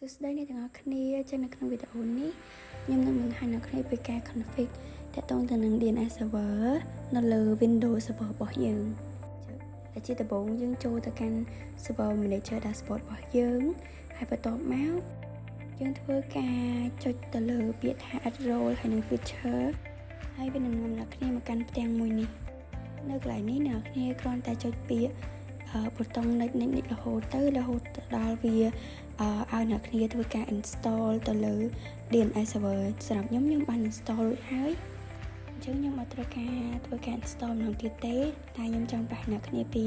សួស្តីអ្នកទាំងអស់គ្នាចឹងនៅក្នុងវីដេអូនេះខ្ញុំនឹងបង្ហាញអ្នកគ្នាពីការ config តាក់ទងទៅនឹង DNS server នៅលើ Windows server របស់យើងតែជាដំបូងយើងចូលទៅកាន់ server manager dashboard របស់យើងហើយបន្ទាប់មកយើងធ្វើការចុចទៅលើពាក្យថា add role ហើយនឹង feature ហើយវានឹងនាំអ្នកគ្នាមកកាន់ផ្ទាំងមួយនេះនៅកន្លែងនេះអ្នកគ្នាគ្រាន់តែចុចពាក្យប៊ូតុង next រហូតដល់វាឲ្យអ្នកគ្នាធ្វើការ install ទៅលើ DNS server សម្រាប់ខ្ញុំបាន install រួចហើយអញ្ចឹងខ្ញុំអត់ត្រូវការធ្វើការ install ម្ដងទៀតទេតែខ្ញុំចង់ប្រាប់អ្នកគ្នាពី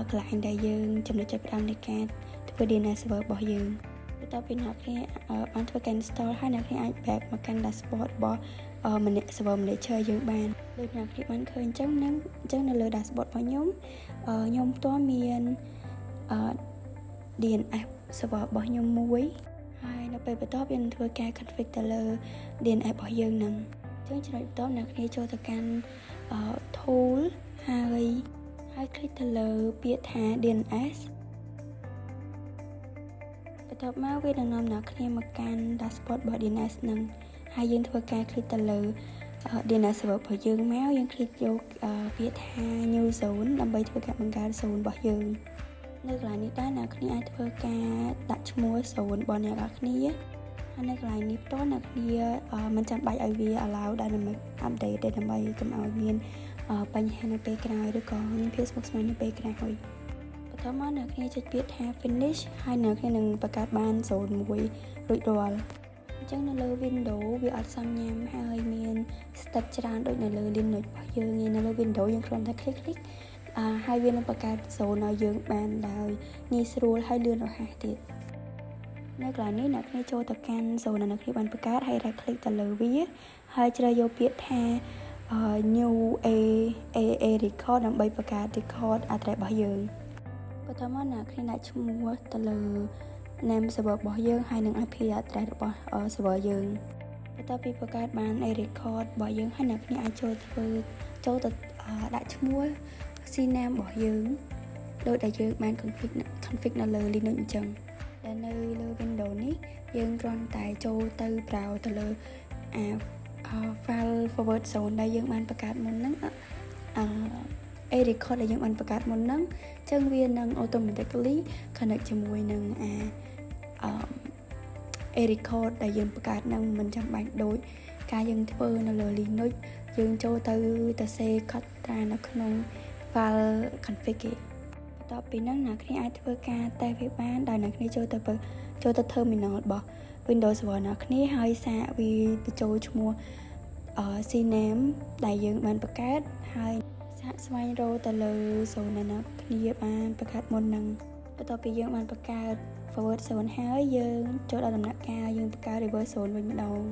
កន្លែងដែលយើងចំណុចចាប់ផ្ដើមនៃការធ្វើ DNS server របស់យើងបន្ទាប់ពីអ្នកគ្នាបានធ្វើការ install ហើយអ្នកគ្នាអាច back មកកាន់ dashboard របស់server manager យើងបានដូចអ្នកគ្នាបានឃើញអញ្ចឹងនៅលើ dashboard របស់ខ្ញុំផ្ទាល់មាន DNS server របស់ខ្ញុំមួយហើយនៅពេលបន្ទាប់យើងធ្វើការ config ទៅលើ DNS របស់យើងហ្នឹងអញ្ចឹងចំណុចបន្ទាប់អ្នកគ្នាចូលទៅកាន់ tool ហើយ click ទៅលើពាក្យថា DNS បន្ទាប់មកវានឹងនាំអ្នកគ្នាមកកាន់ dashboard របស់ DNS ហ្នឹងហើយយើងធ្វើការ click ទៅលើ DNS server របស់យើងមកយើង click យកពាក្យថា new zone ដើម្បីធ្វើការបង្កើត zone របស់យើងនៅកន្លែងនេះដែរអ្នកគ្នាអាចធ្វើការដាក់ឈ្មោះ zone របស់អ្នកគ្នាហើយនៅកន្លែងនេះផ្ទាល់អ្នកគ្នាមិនចាំបាច់ឲ្យវា allow ដែរដើម្បី update ទេដើម្បីកុំឲ្យមានបញ្ហានៅពេលក្រោយឬក៏មានភាពស្មុគស្មាញនៅពេលក្រោយបន្ទាប់មកអ្នកគ្នាចុចពាក្យថា finish ហើយអ្នកគ្នានឹងបង្កើតបាន zone មួយរួចរាល់អញ្ចឹងនៅលើ Windows វាអត់សំញាំហើយមាន step ច្រើនដូចនៅលើ Linux របស់យើងនៅលើ Windows យើងគ្រាន់តែ click ហើយវានឹងបង្កើត zone ឲ្យយើងបានដោយងាយស្រួលហើយលឿនរហ័សទៀតនៅកន្លែងនេះអ្នកគ្នាចូលទៅកាន់ zone ដែលអ្នកគ្នាបានបង្កើតហើយ right click ទៅលើវាហើយជ្រើសយកពាក្យថា new a record ដើម្បីបង្កើត record address របស់យើងបន្ទាប់មកអ្នកគ្នាដាក់ឈ្មោះទៅលើ name server របស់យើងហើយនិង IP address របស់ server យើងបន្ទាប់ពីបង្កើតបាន a record របស់យើងហើយអ្នកគ្នាអាចចូលទៅដាក់ឈ្មោះ CNAME របស់យើងដោយដែលយើងបាន config នៅលើ Linux អញ្ចឹងដែលនៅលើ Windows នេះយើងគ្រាន់តែចូលទៅ browse ទៅលើ file forward zone ដែលយើងបានបង្កើតមុនហ្នឹងa record ដែលយើងបានបង្កើតមុនហ្នឹងអញ្ចឹងវានឹង automatically connect ជាមួយនឹង a record ដែលយើងបង្កើតហ្នឹងមិនចាំបាច់ដូចការយើងធ្វើនៅលើ Linux យើងចូលទៅសេកត់ត្រានៅក្នុង file config បន្ទាប់ពីហ្នឹងអ្នកគ្នាអាចធ្វើការតេស្តវាបានដោយអ្នកគ្នាចូលទៅ terminal របស់ Windows Server អ្នកគ្នាហើយសាកវាបញ្ចូលឈ្មោះCNAME ដែលយើងបានបង្កើតហើយសាកស្វែងរកទៅលើ zone ដែលអ្នកគ្នាបានបង្កើតមុនហ្នឹងបន្ទាប់ពីយើងបានបង្កើត forward zone ហើយយើងចូលដល់ដំណាក់កាលយើងបង្កើត reverse zone វិញម្ដង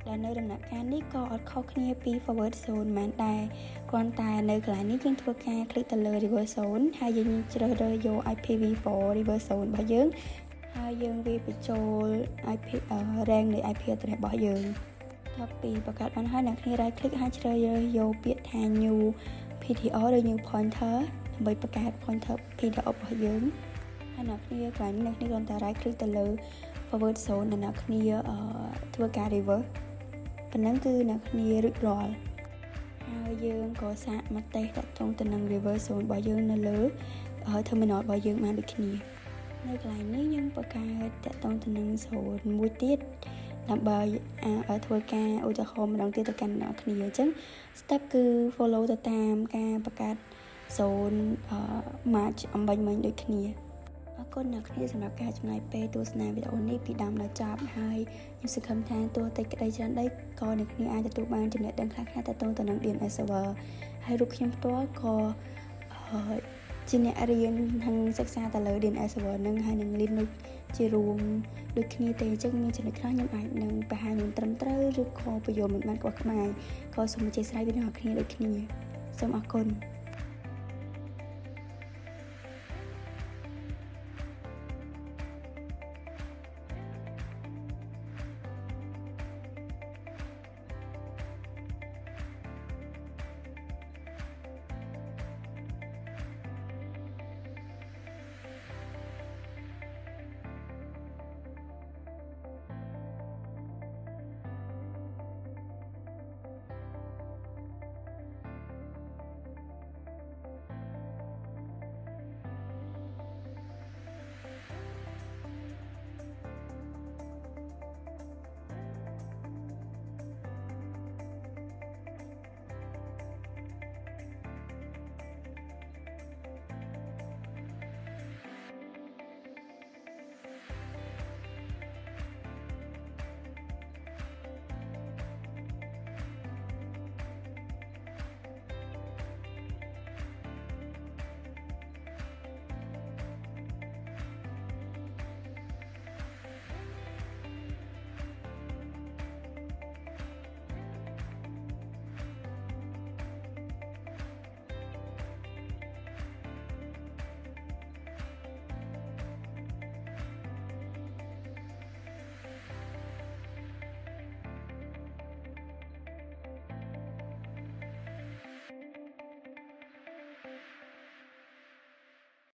ដែលនៅដំណាក់កាលនេះក៏អត់ខុសគ្នាពី forward zone មែនដែរគ្រាន់តែនៅកន្លែងនេះយើងធ្វើការ click ទៅលើ reverse zone ហើយយើងជ្រើសរើសយក IPv4 reverse zone របស់យើងហើយយើងវាបញ្ចូល IP rank នៃ IP address របស់យើងបន្ទាប់ពីបង្កើតបានហើយអ្នកគ្នា right click ហើយជ្រើសរើសយកពាក្យថា new PTR ឬ new pointer ដើម្បីបង្កើត pointer PTR របស់យើងហើយអ្នកគ្នាកន្លែងនេះអ្នកគ្នាគ្រាន់តែ right click ទៅលើ forward zone ដែលអ្នកគ្នាធ្វើការ reverseប៉ុណ្ណឹងគឺអ្នកគ្នារួចរាល់ហើយយើងក៏សាកមកតេស្តតាក់ទងទៅនឹង reverse zone របស់យើងនៅលើ terminal របស់យើងបានដូចគ្នានៅកន្លែងនេះយើងបង្កើតតាក់ទងទៅនឹង zone មួយទៀតដើម្បីធ្វើការឧទាហរណ៍ម្ដងទៀតទៅកាន់អ្នកគ្នាអញ្ចឹង step គឺ follow ទៅតាមការបង្កើត zone match អំបញ្ញមិញដូចគ្នាអរគុណអ្នកគ្នាសម្រាប់ការចំណាយពេលទស្សនាវីដេអូនេះពីដើមដល់ចប់ហើយខ្ញុំសង្ឃឹមថាទោះតិចក្តីច្រើនដីក៏អ្នកគ្នាអាចទទួលបានចំណេះដឹងខ្លះៗទាក់ទងទៅនឹង DNS server ហើយរូបខ្ញុំផ្ទាល់ក៏ជាអ្នករៀននិងសិក្សាទៅលើ DNS server នឹងហើយនឹង Linux ជារួមដូចគ្នាទេអញ្ចឹងមានចំណុចខ្លះខ្ញុំអាចនឹងបង្ហាញមិនត្រឹមត្រូវឬក៏បញ្យល់មិនបានខ្វះខ្វាយក៏សូមអធិស្ឋានពីអ្នកគ្នាដូចគ្នាសូមអរគុណ